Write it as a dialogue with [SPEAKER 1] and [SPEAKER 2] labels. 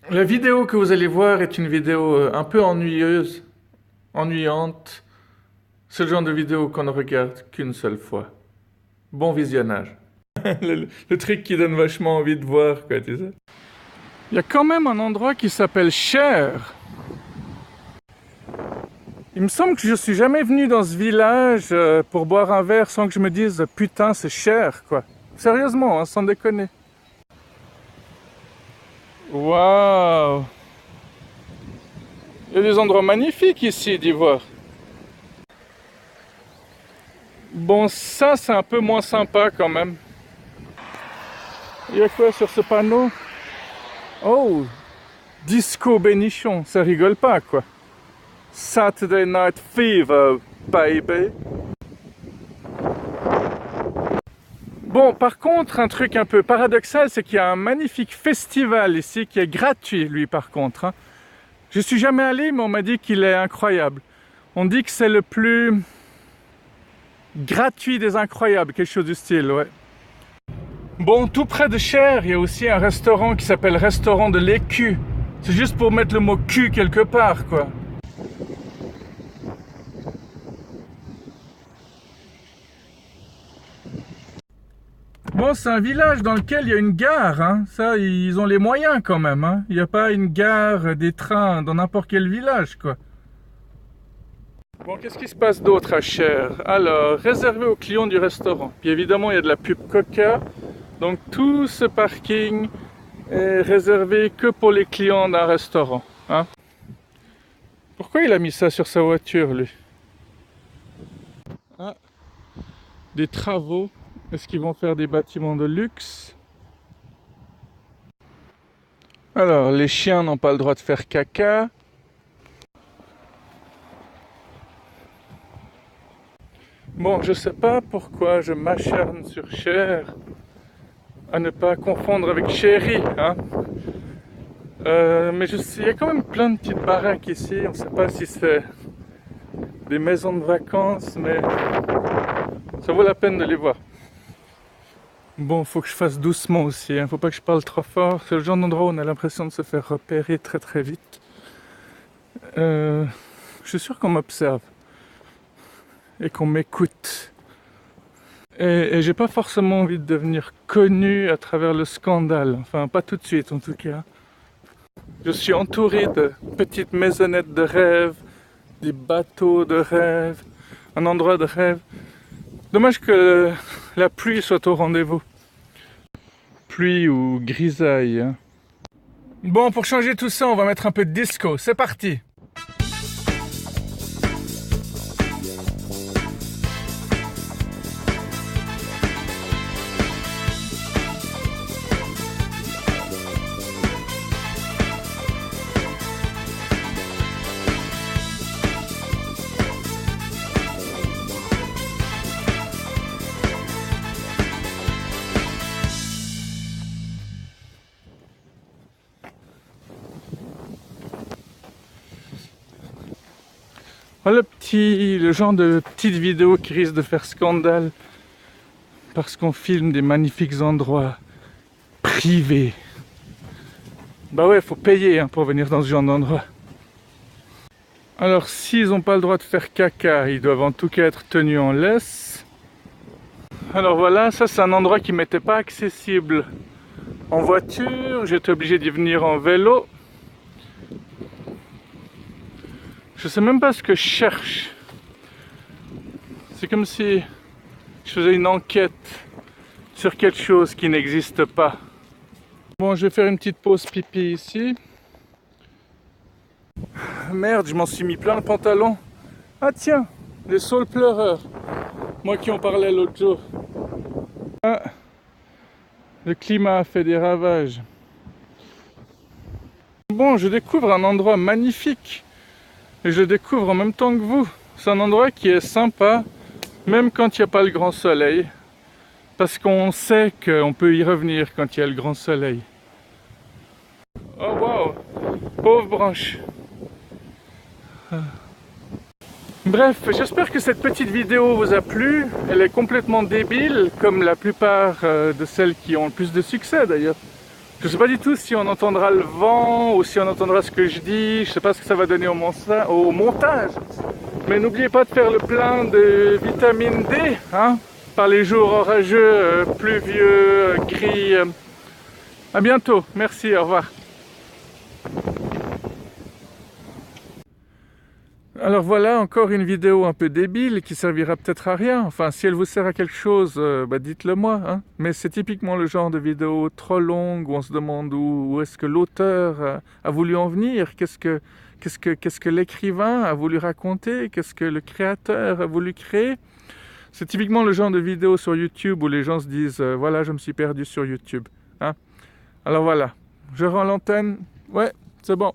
[SPEAKER 1] La vidéo que vous allez voir est une vidéo un peu ennuyeuse, ennuyante. C'est le genre de vidéo qu'on ne regarde qu'une seule fois. Bon visionnage. Le truc qui donne vachement envie de voir, quoi, tu sais. Il y a quand même un endroit qui s'appelle Cher. Il me semble que je suis jamais venu dans ce village pour boire un verre sans que je me dise putain c'est cher, quoi. Sérieusement, hein, sans déconner. Waouh! Il y a des endroits magnifiques ici d'Ivoire. Bon, ça c'est un peu moins sympa quand même. Il y a quoi sur ce panneau? Oh! Disco Bénichon, ça rigole pas quoi. Saturday Night Fever, baby. Bon, par contre, un truc un peu paradoxal, c'est qu'il y a un magnifique festival ici qui est gratuit, lui, par contre. Hein. Je suis jamais allé, mais on m'a dit qu'il est incroyable. On dit que c'est le plus gratuit des incroyables, quelque chose du style, ouais. Bon, tout près de Cher, il y a aussi un restaurant qui s'appelle Restaurant de l'Écu. C'est juste pour mettre le mot cul quelque part, quoi. Bon, c'est un village dans lequel il y a une gare, hein. Ça, ils ont les moyens quand même, hein. Il n'y a pas une gare, des trains dans n'importe quel village, quoi. Bon, qu'est-ce qui se passe d'autre à Cher? Alors, réservé aux clients du restaurant. Puis évidemment, il y a de la pub Coca. Donc tout ce parking est réservé que pour les clients d'un restaurant, hein. Pourquoi il a mis ça sur sa voiture, lui? Ah, des travaux. Est-ce qu'ils vont faire des bâtiments de luxe? Alors, les chiens n'ont pas le droit de faire caca. Bon, je sais pas pourquoi je m'acharne sur Cher, à ne pas confondre avec Chéri, hein. Mais il y a quand même plein de petites baraques ici. On ne sait pas si c'est des maisons de vacances, mais ça vaut la peine de les voir. Bon, faut que je fasse doucement aussi, hein. Faut pas que je parle trop fort. C'est le genre d'endroit où on a l'impression de se faire repérer très très vite. Je suis sûr qu'on m'observe et qu'on m'écoute. Et j'ai pas forcément envie de devenir connu à travers le scandale. Enfin, pas tout de suite en tout cas. Je suis entouré de petites maisonnettes de rêve, des bateaux de rêve, un endroit de rêve. Dommage que la pluie soit au rendez-vous. Pluie ou grisaille. Hein. Bon, pour changer tout ça, on va mettre un peu de disco. C'est parti! Oh, le genre de petite vidéo qui risque de faire scandale parce qu'on filme des magnifiques endroits privés. Bah ouais, faut payer hein, pour venir dans ce genre d'endroit. Alors s'ils n'ont pas le droit de faire caca, ils doivent en tout cas être tenus en laisse. Alors voilà, ça c'est un endroit qui m'était pas accessible en voiture, j'étais obligé d'y venir en vélo. Je sais même pas ce que je cherche. C'est comme si je faisais une enquête sur quelque chose qui n'existe pas. Bon, je vais faire une petite pause pipi ici. Merde, je m'en suis mis plein le pantalon. Ah tiens, les saules pleureurs. Moi qui en parlais l'autre jour. Ah, le climat a fait des ravages. Bon, je découvre un endroit magnifique. Et je le découvre en même temps que vous. C'est un endroit qui est sympa, même quand il n'y a pas le grand soleil. Parce qu'on sait qu'on peut y revenir quand il y a le grand soleil. Oh wow, pauvre branche. Bref, j'espère que cette petite vidéo vous a plu. Elle est complètement débile, comme la plupart de celles qui ont le plus de succès d'ailleurs. Je ne sais pas du tout si on entendra le vent ou si on entendra ce que je dis. Je ne sais pas ce que ça va donner au montage. Mais n'oubliez pas de faire le plein de vitamine D, hein, par les jours orageux, pluvieux, gris. À bientôt. Merci, au revoir. Alors voilà encore une vidéo un peu débile qui servira peut-être à rien. Enfin, si elle vous sert à quelque chose, dites-le moi, hein. Mais c'est typiquement le genre de vidéo trop longue où on se demande où est-ce que l'auteur a voulu en venir, qu'est-ce que l'écrivain a voulu raconter, qu'est-ce que le créateur a voulu créer. C'est typiquement le genre de vidéo sur YouTube où les gens se disent voilà, je me suis perdu sur YouTube, hein. Alors voilà, je rends l'antenne. Ouais, c'est bon.